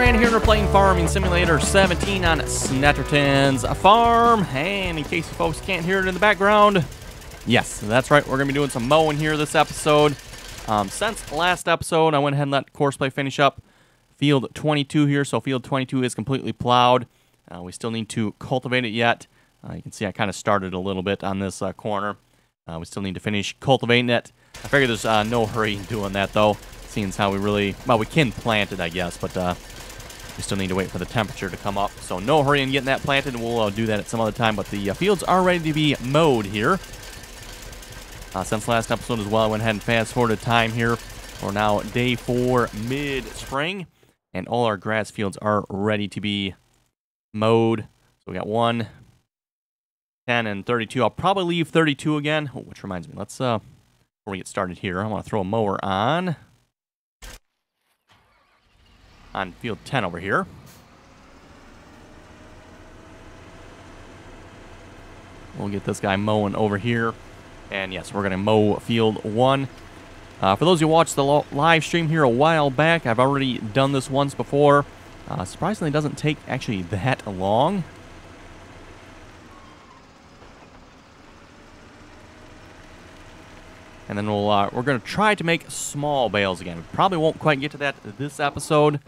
Rand here, and we're playing Farming Simulator 17 on Snettertons Farm. And in case you folks can't hear it in the background, yes, that's right, we're going to be doing some mowing here this episode. Since last episode, I went ahead and let Courseplay finish up field 22 here, so field 22 is completely plowed. We still need to cultivate it yet. You can see I kind of started a little bit on this corner. We still need to finish cultivating it. I figure there's no hurry in doing that, though. Seeing as how we really, well, we can plant it, I guess, but we still need to wait for the temperature to come up. So no hurry in getting that planted. We'll do that at some other time, but the fields are ready to be mowed here. Since last episode as well, I went ahead and fast-forwarded time here. We're now day 4, mid-spring, and all our grass fields are ready to be mowed. So we got 1, 10, and 32. I'll probably leave 32 again, which reminds me, let's, before we get started here, I want to throw a mower on field 10 over here. We'll get this guy mowing over here. And yes, we're going to mow field 1. For those who watched the live stream here a while back, I've already done this once before. Surprisingly, it doesn't take actually that long. And then we're going to try to make small bales again. We probably won't quite get to that this episode.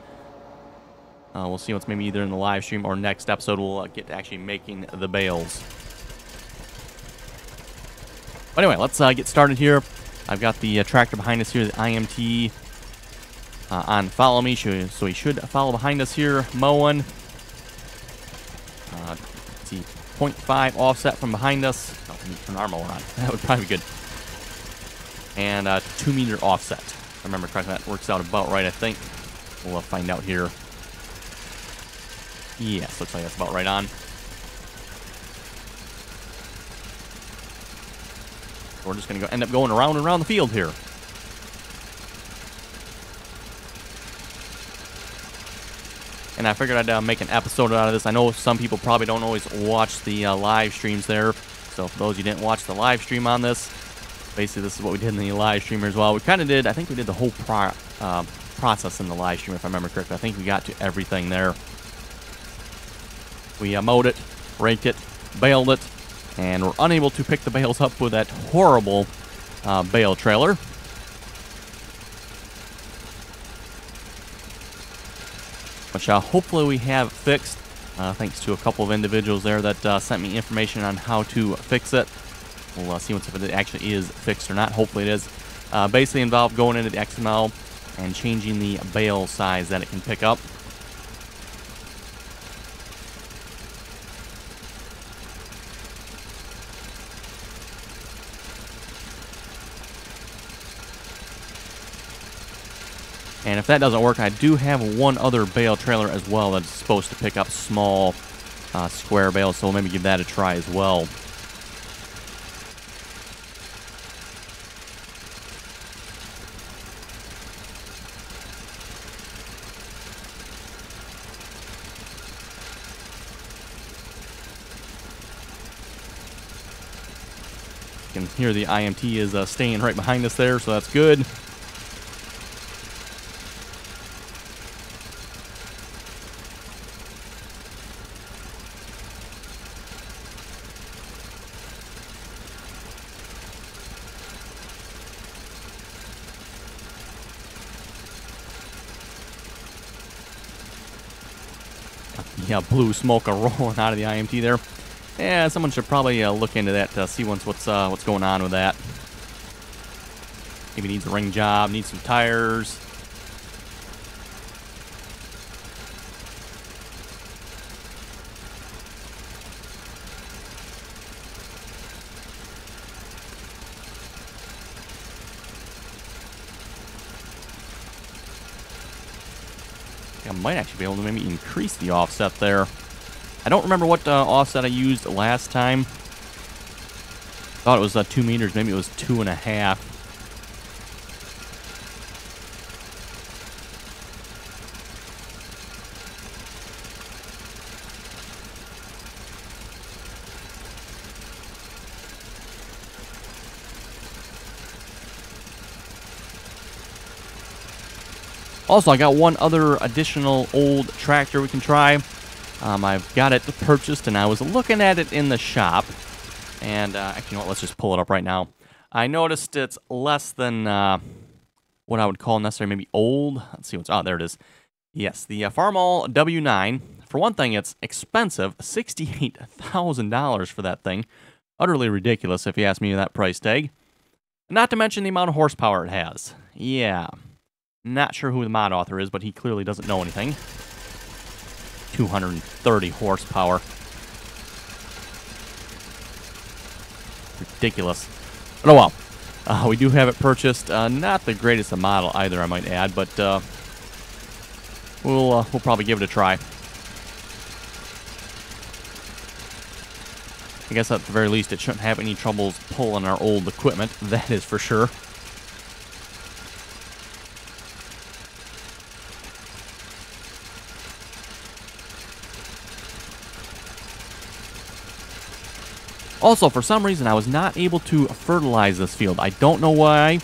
We'll see what's maybe either in the live stream or next episode we'll get to actually making the bales. But anyway, let's get started here. I've got the tractor behind us here, the IMT on follow me, so he should follow behind us here, mowing. Let's see, 0.5 offset from behind us. Oh, let me turn our mower on. That would probably be good. And 2 meter offset. If I remember correctly, that works out about right, I think. We'll find out here. Yes, looks like that's about right on. We're just going to end up going around and around the field here. And I figured I'd make an episode out of this. I know some people probably don't always watch the live streams there. So for those who didn't watch the live stream on this, basically this is what we did in the live stream as well. We kind of did, I think we did the whole process in the live stream, if I remember correctly. I think we got to everything there. We mowed it, raked it, baled it, and we're unable to pick the bales up with that horrible bale trailer. Which hopefully we have fixed, thanks to a couple of individuals there that sent me information on how to fix it. We'll see if it actually is fixed or not. Hopefully it is. Basically involved going into the XML and changing the bale size that it can pick up. And if that doesn't work, I do have one other bale trailer as well that's supposed to pick up small square bales, so we'll maybe give that a try as well. You can hear the IMT is staying right behind us there, so that's good. Yeah, blue smoke rolling out of the IMT there. Yeah, someone should probably look into that to see what's going on with that. Maybe needs a ring job, needs some tires. I might actually be able to maybe increase the offset there. I don't remember what offset I used last time. Thought it was 2 meters. Maybe it was 2.5. Also, I got one other additional old tractor we can try. I've got it purchased, and I was looking at it in the shop. And actually, you know what? Let's just pull it up right now. I noticed it's less than what I would call necessarily maybe old. Let's see what's... Oh, there it is. Yes, the Farmall W9. For one thing, it's expensive. $68,000 for that thing. Utterly ridiculous if you ask me that price tag. Not to mention the amount of horsepower it has. Yeah. Not sure who the mod author is, but he clearly doesn't know anything. 230 horsepower. Ridiculous. But oh well. We do have it purchased. Not the greatest of model either, I might add, but we'll probably give it a try. I guess at the very least it shouldn't have any troubles pulling our old equipment. That is for sure. Also, for some reason, I was not able to fertilize this field. I don't know why.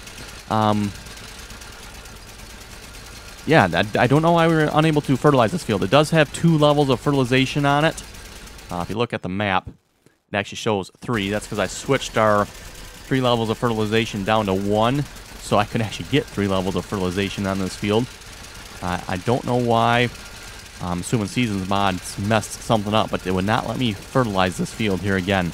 Yeah, I don't know why we were unable to fertilize this field. It does have 2 levels of fertilization on it. If you look at the map, it actually shows 3. That's because I switched our 3 levels of fertilization down to 1, so I could actually get 3 levels of fertilization on this field. I don't know why. I'm assuming Seasons mods messed something up, but they would not let me fertilize this field here again.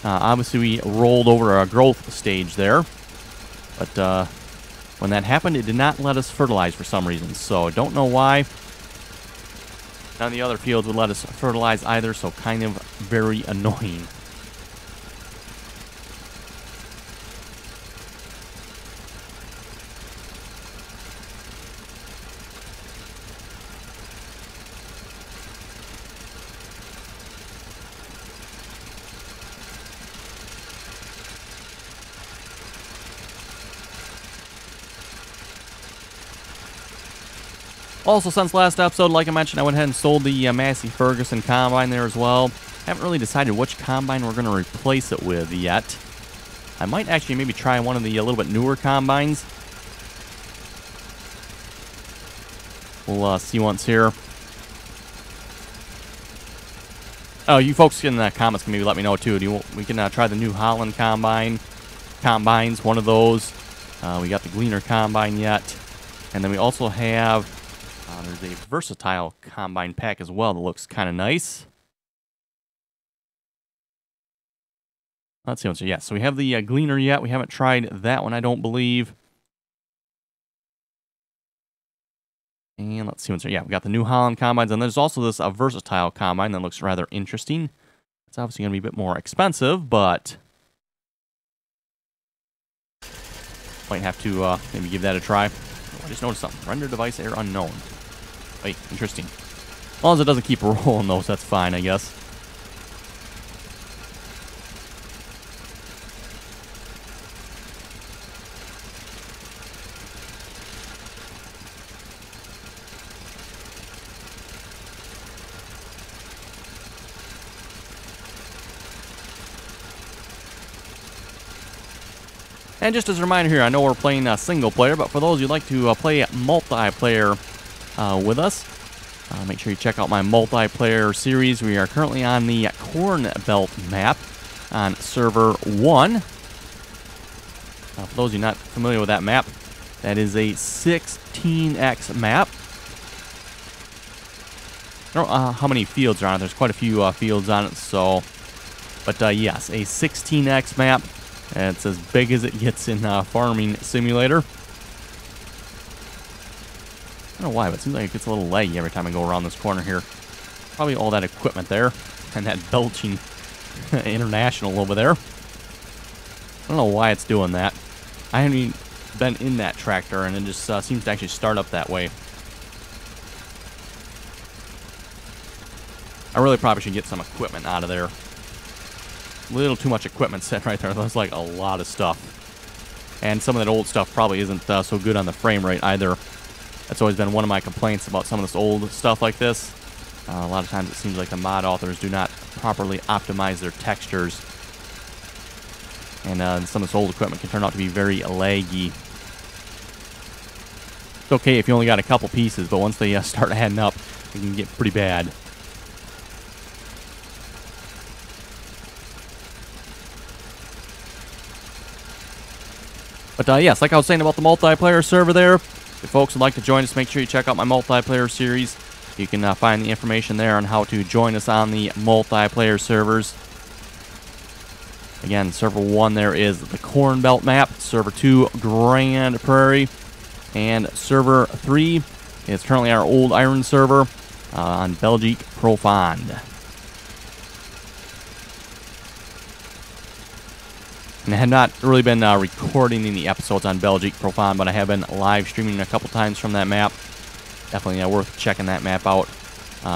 Obviously, we rolled over a growth stage there, but when that happened, it did not let us fertilize for some reason, so don't know why. None of the other fields would let us fertilize either, so kind of very annoying. Also, since last episode, like I mentioned, I went ahead and sold the Massey Ferguson combine there as well. Haven't really decided which combine we're going to replace it with yet. I might actually maybe try one of the a little bit newer combines. We'll see once here. Oh, you folks in the comments can maybe let me know too. We can try the New Holland combines, one of those. We got the Gleaner combine yet. And then we also have... there's a versatile combine pack as well that looks kind of nice. Let's see what's... Yeah, so we have the Gleaner yet. We haven't tried that one, I don't believe. And let's see what's... Yeah, we got the New Holland combines. And there's also this versatile combine that looks rather interesting. It's obviously going to be a bit more expensive, but... might have to maybe give that a try. Oh, I just noticed something. Render device error unknown. Wait, interesting. As long as it doesn't keep rolling those, that's fine, I guess. And just as a reminder here, I know we're playing single player, but for those who'd like to play multiplayer with us, make sure you check out my multiplayer series. We are currently on the Corn Belt map on server 1. For those of you not familiar with that map, that is a 16x map. I don't know how many fields are on it. There's quite a few fields on it, so... But yes, a 16x map. And it's as big as it gets in Farming Simulator. I don't know why, but it seems like it gets a little laggy every time I go around this corner here. Probably all that equipment there. And that belching International over there. I don't know why it's doing that. I haven't even been in that tractor, and it just seems to actually start up that way. I really probably should get some equipment out of there. A little too much equipment set right there. That's like a lot of stuff. And some of that old stuff probably isn't so good on the frame rate either. That's always been one of my complaints about some of this old stuff like this. A lot of times it seems like the mod authors do not properly optimize their textures. And some of this old equipment can turn out to be very laggy. It's okay if you only got a couple pieces, but once they start adding up, it can get pretty bad. But yes, like I was saying about the multiplayer server there, if folks would like to join us, make sure you check out my multiplayer series. You can find the information there on how to join us on the multiplayer servers. Again, server 1 there is the Corn Belt map, server 2 Grand Prairie, and server 3 is currently our old Iron server on Belgique Profond. And I have not really been recording any episodes on Belgique Profond, but I have been live streaming a couple times from that map. Definitely worth checking that map out.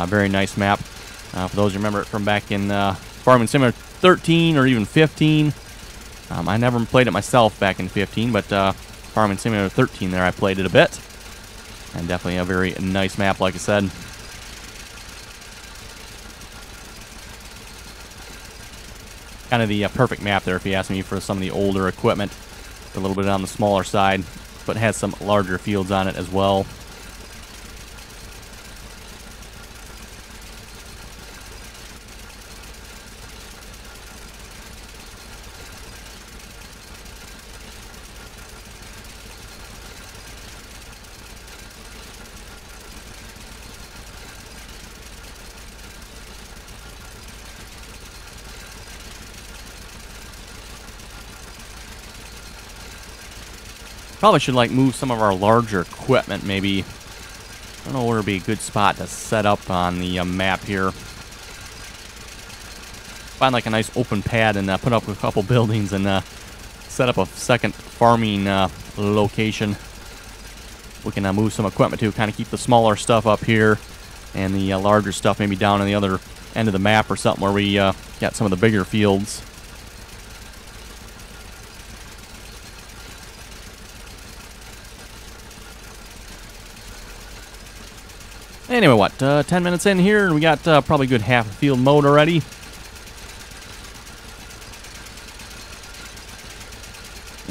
Very nice map. For those who remember it from back in Farming Simulator 13 or even 15. I never played it myself back in 15, but Farming Simulator 13 there I played it a bit. And definitely a very nice map, like I said. Kind of the perfect map there, if you ask me, for some of the older equipment. A little bit on the smaller side, but has some larger fields on it as well. Probably should move some of our larger equipment, maybe. I don't know where would be a good spot to set up on the map here. Find a nice open pad and put up a couple buildings and set up a second farming location. We can move some equipment to kind of keep the smaller stuff up here and the larger stuff maybe down on the other end of the map or something where we got some of the bigger fields. Anyway, what, 10 minutes in here, and we got probably a good half a field mowed already.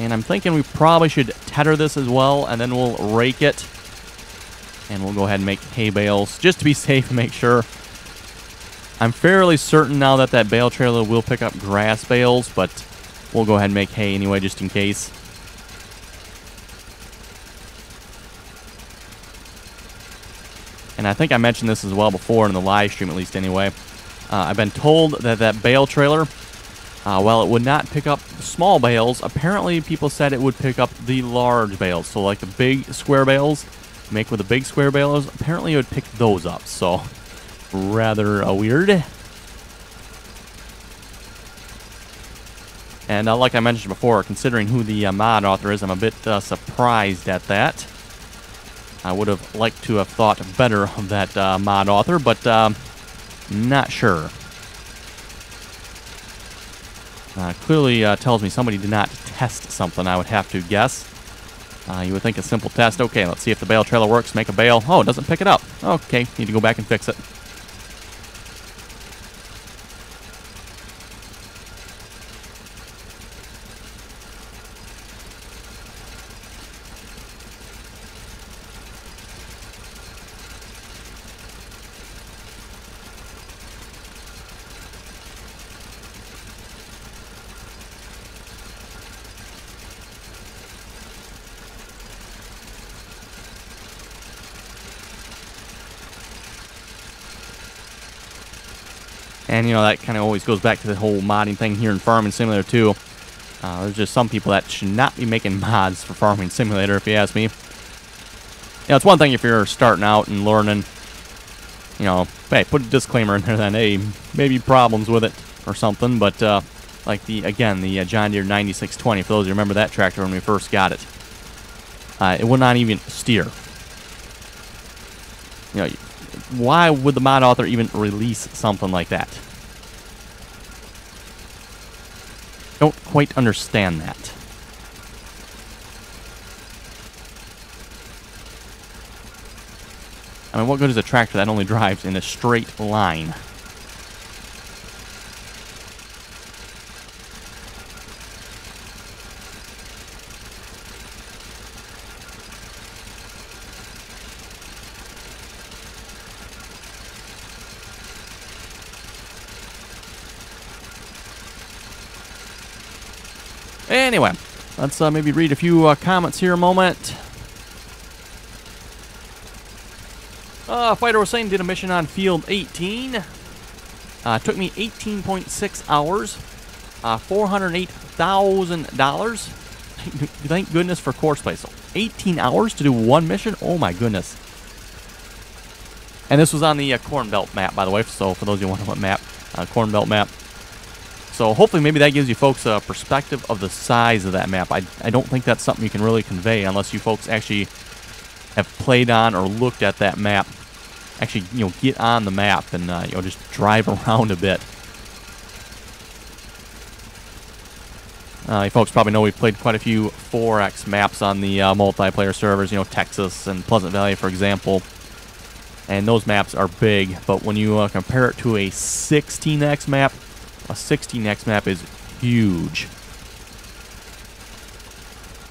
And I'm thinking we probably should tether this as well, and then we'll rake it. And we'll go ahead and make hay bales, just to be safe and make sure. I'm fairly certain now that that bale trailer will pick up grass bales, but we'll go ahead and make hay anyway, just in case. And I think I mentioned this as well before in the live stream, at least anyway. I've been told that that bale trailer, while it would not pick up the small bales, apparently people said it would pick up the large bales. So like the big square bales, make with the big square bales, apparently it would pick those up. So rather weird. And like I mentioned before, considering who the mod author is, I'm a bit surprised at that. I would have liked to have thought better of that mod author, but not sure. Clearly tells me somebody did not test something, I would have to guess. You would think a simple test. Okay, let's see if the bale trailer works. Make a bale. Oh, it doesn't pick it up. Okay, need to go back and fix it. And, you know, that kind of always goes back to the whole modding thing here in Farming Simulator 2. There's just some people that should not be making mods for Farming Simulator, if you ask me. You know, it's one thing if you're starting out and learning, you know, hey, put a disclaimer in there then, hey, maybe problems with it or something. But, like, the John Deere 9620, for those who remember that tractor when we first got it, it would not even steer. You know, why would the mod author even release something like that? Don't quite understand that. I mean, what good is a tractor that only drives in a straight line? Anyway, let's maybe read a few comments here a moment. Fighter was saying did a mission on field 18. Took me 18.6 hours. $408,000. Thank goodness for course play. So 18 hours to do one mission? Oh my goodness. And this was on the Corn Belt map, by the way. So for those of you who wonder what map, Corn Belt map. So hopefully maybe that gives you folks a perspective of the size of that map. I don't think that's something you can really convey unless you folks actually have played on or looked at that map. Actually, get on the map and, just drive around a bit. You folks probably know we've played quite a few 4X maps on the multiplayer servers, Texas and Pleasant Valley, for example. And those maps are big, but when you compare it to a 16X map, a 16X map is huge.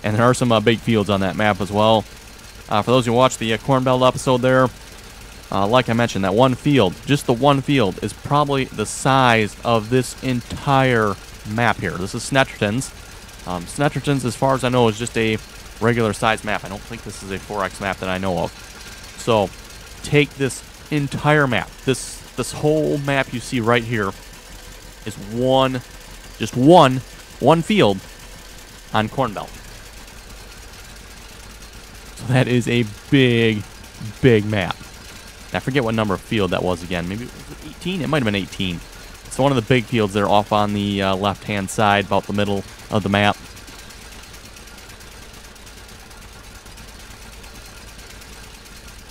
And there are some big fields on that map as well. For those who watched the Corn Belt episode there, like I mentioned, that one field, just the one field, is probably the size of this entire map here. This is Snettertons. Snettertons, as far as I know, is just a regular size map. I don't think this is a 4X map that I know of. So, take this entire map. This whole map you see right here is just one field on Corn Belt. So that is a big, big map. I forget what number of field that was again. Maybe it was 18? It might have been 18. It's one of the big fields there off on the left-hand side, about the middle of the map.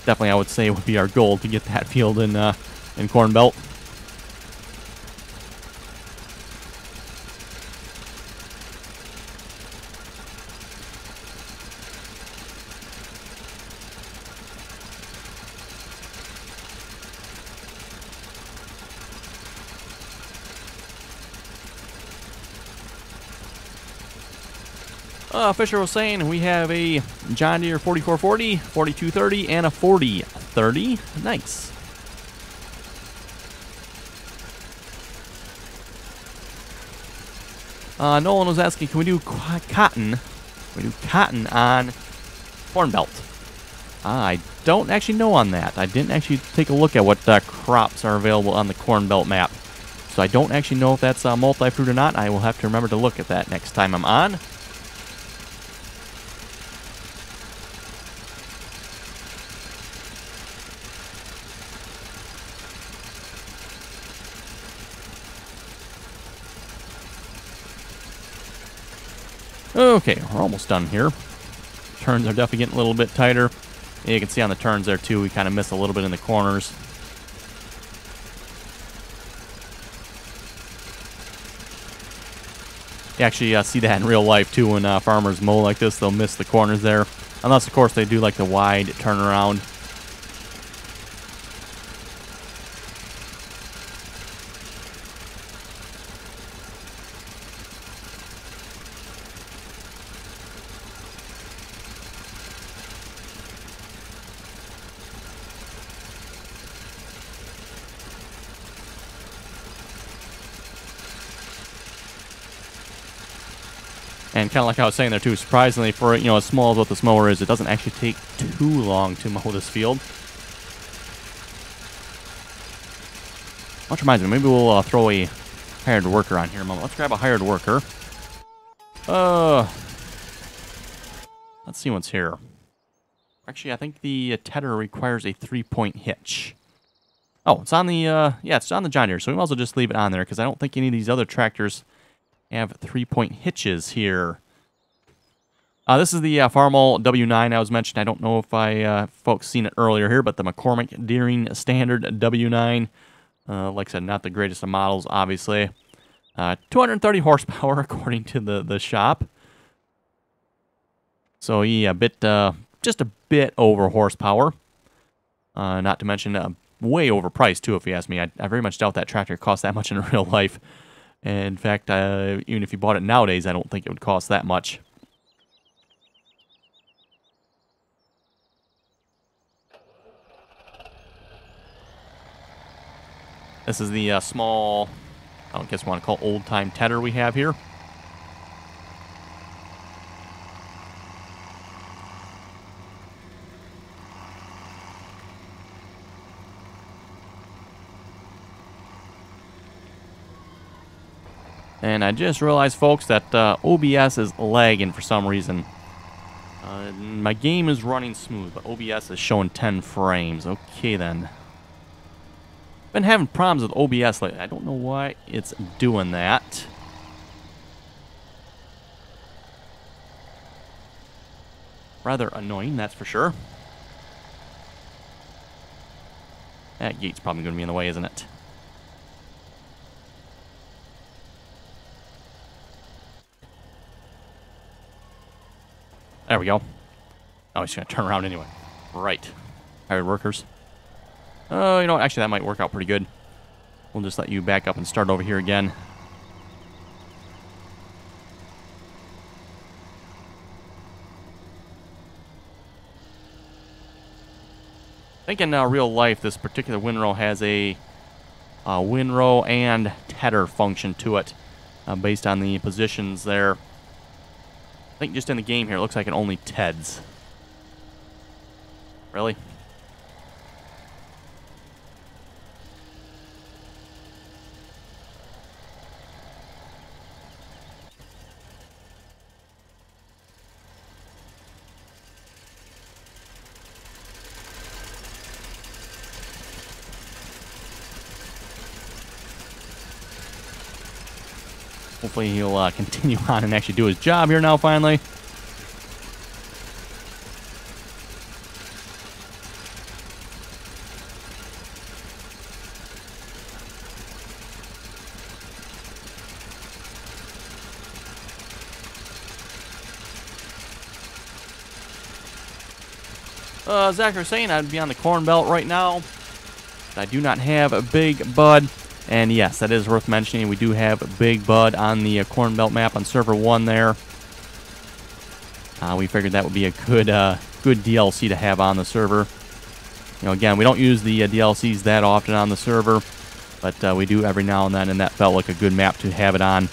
Definitely, I would say it would be our goal to get that field in Corn Belt. Fisher was saying we have a John Deere 4440, 4230, and a 4030. Nice. Nolan was asking, can we do cotton? Can we do cotton on Corn Belt? I don't actually know on that. I didn't actually take a look at what crops are available on the Corn Belt map. So I don't actually know if that's multi-fruit or not. I will have to remember to look at that next time I'm on. Okay, we're almost done here. Turns are definitely getting a little bit tighter. And you can see on the turns there too, we kind of miss a little bit in the corners. You actually see that in real life too when farmers mow like this. They'll miss the corners there. Unless, of course, they do like the wide turnaround. And kind of like I was saying there too, surprisingly for as small as what this mower is, it doesn't actually take too long to mow this field. Which reminds me, maybe we'll throw a hired worker on here in a moment. Let's grab a hired worker. Let's see what's here. Actually, I think the tedder requires a 3-point hitch. Oh, it's on the yeah, it's on the John Deere, so we might as well just leave it on there because I don't think any of these other tractors have 3-point hitches here. This is the Farmall W9 I was mentioning. I don't know if folks seen it earlier here, but the McCormick Deering Standard W9. Like I said, not the greatest of models, obviously. 230 horsepower, according to the shop. So, yeah, just a bit over horsepower. Not to mention, way overpriced, too, if you ask me. I very much doubt that tractor costs that much in real life. In fact, even if you bought it nowadays, I don't think it would cost that much. This is the small, I guess you want to call old-time tedder we have here. And I just realized, folks, that OBS is lagging for some reason. My game is running smooth, but OBS is showing 10 frames. Okay, then. Been having problems with OBS lately. I don't know why it's doing that. Rather annoying, that's for sure. That gate's probably going to be in the way, isn't it? There we go. Oh, he's going to turn around anyway. Right. Hired workers. Oh, you know what? Actually, that might work out pretty good. We'll just let you back up and start over here again. I think in real life, this particular windrow has a windrow and tether function to it based on the positions there. I think just in the game here, it looks like it only TEDs. Really? Hopefully he'll continue on and actually do his job here now, finally. Zachary saying I'd be on the corn belt right now. I do not have a Big Bud. And yes, that is worth mentioning. We do have Big Bud on the Corn Belt map on server 1 there. We figured that would be a good DLC to have on the server. You know, again, we don't use the DLCs that often on the server, but we do every now and then, and that felt like a good map to have it on.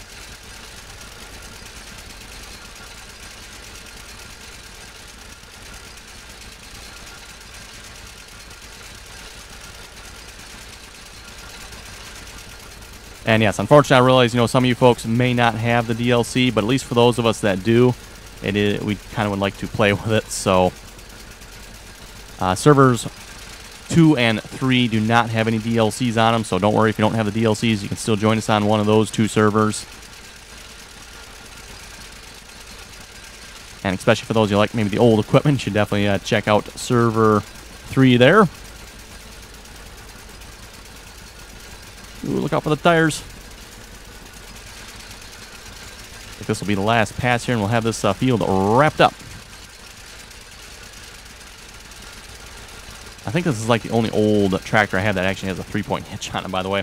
And yes, unfortunately, I realize, you know, some of you folks may not have the DLC, but at least for those of us that do, we kind of would like to play with it. So, servers 2 and 3 do not have any DLCs on them, so don't worry if you don't have the DLCs. You can still join us on one of those 2 servers. And especially for those who like maybe the old equipment, you should definitely check out server 3 there. Ooh, look out for the tires. I think this will be the last pass here, and we'll have this field wrapped up. I think this is like the only old tractor I have that actually has a 3-point hitch on it, by the way.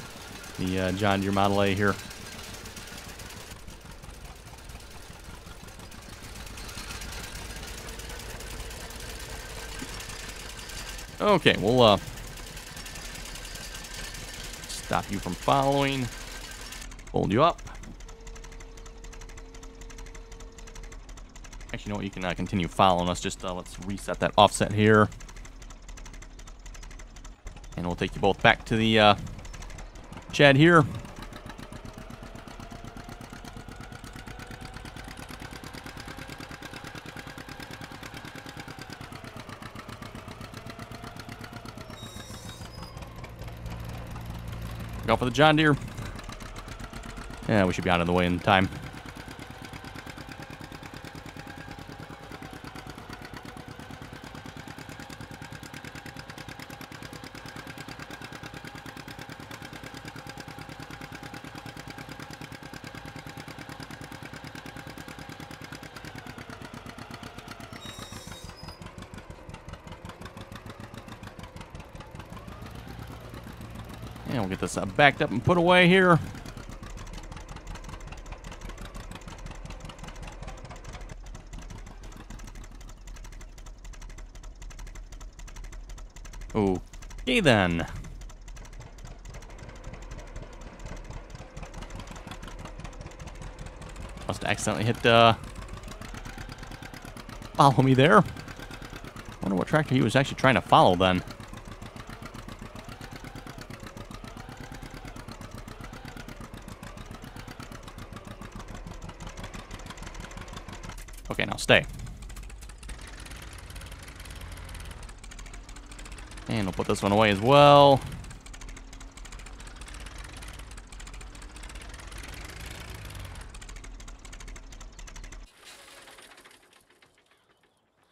The John Deere Model A here. Okay, we'll stop you from following. Hold you up. Actually, you know what? You can continue following us. Just let's reset that offset here. And we'll take you both back to the shed here. Go for the John Deere. Yeah, we should be out of the way in time. And we'll get this backed up and put away here. Okay then. Must have accidentally hit follow me there. Wonder what tractor he was actually trying to follow then. Okay, now stay. And we'll put this one away as well.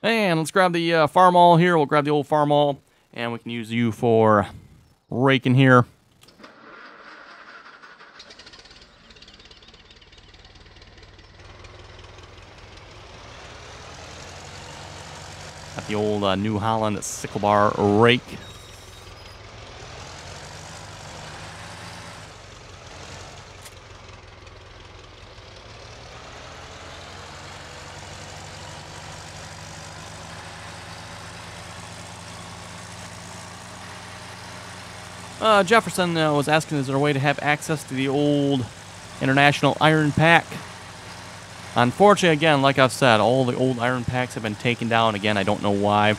And let's grab the farm awl here. We'll grab the old farm awl, and we can use you for raking here. Got the old New Holland sickle bar rake. Jefferson was asking, is there a way to have access to the old International Iron Pack? Unfortunately, again, like I've said, all the old iron packs have been taken down. Again, I don't know why.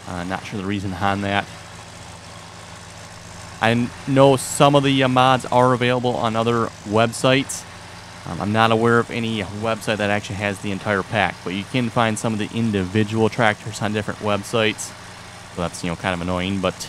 Not sure the reason behind that. I know some of the mods are available on other websites. I'm not aware of any website that actually has the entire pack, but you can find some of the individual tractors on different websites. So that's, kind of annoying, but...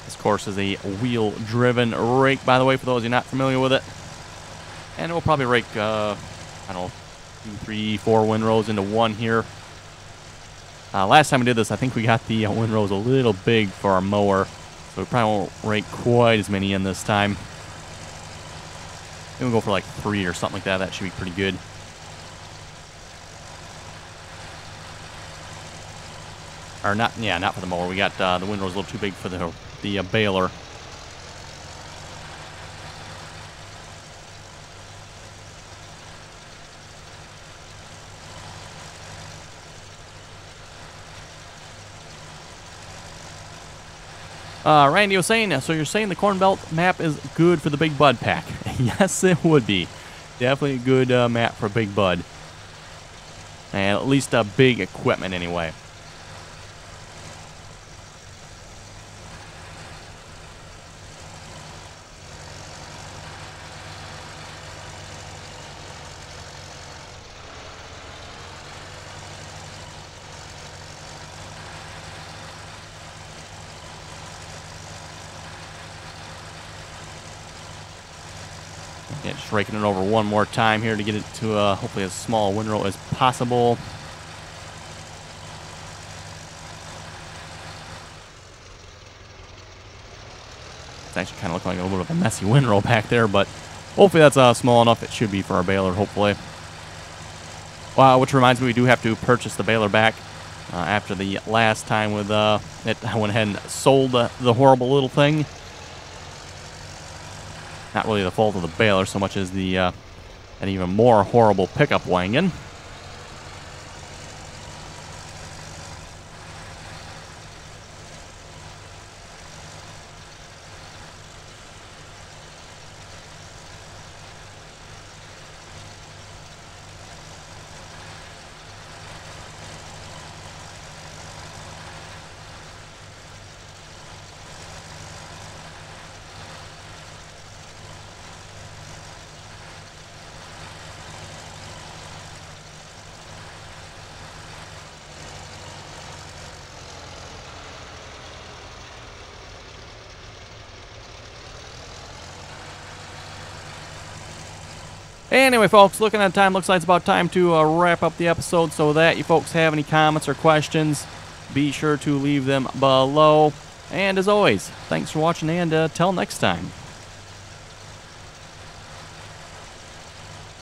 This course is a wheel-driven rake, by the way, for those of you not familiar with it. And it will probably rake, I don't know, 2, 3, 4 windrows into one here. Last time we did this, I think we got the windrows a little big for our mower, so we probably won't rake quite as many in this time. Maybe we'll go for like 3 or something like that. That should be pretty good. Or not, yeah, not for the mower. We got the windrows a little too big for the baler. Randy was saying, so you're saying the Corn Belt map is good for the Big Bud pack? Yes, it would be. Definitely a good map for Big Bud. And at least big equipment anyway. Yeah, just raking it over one more time here to get it to hopefully as small a windrow as possible. It's actually kind of looking like a little bit of a messy windrow back there, but hopefully that's small enough. It should be for our baler, hopefully. Which reminds me, we do have to purchase the baler back. After the last time with it, I went ahead and sold the horrible little thing. Not really the fault of the baler so much as the an even more horrible pickup wagon. Anyway, folks, looking at time, looks like it's about time to wrap up the episode. So that you folks have any comments or questions, be sure to leave them below. And as always, thanks for watching, and till next time.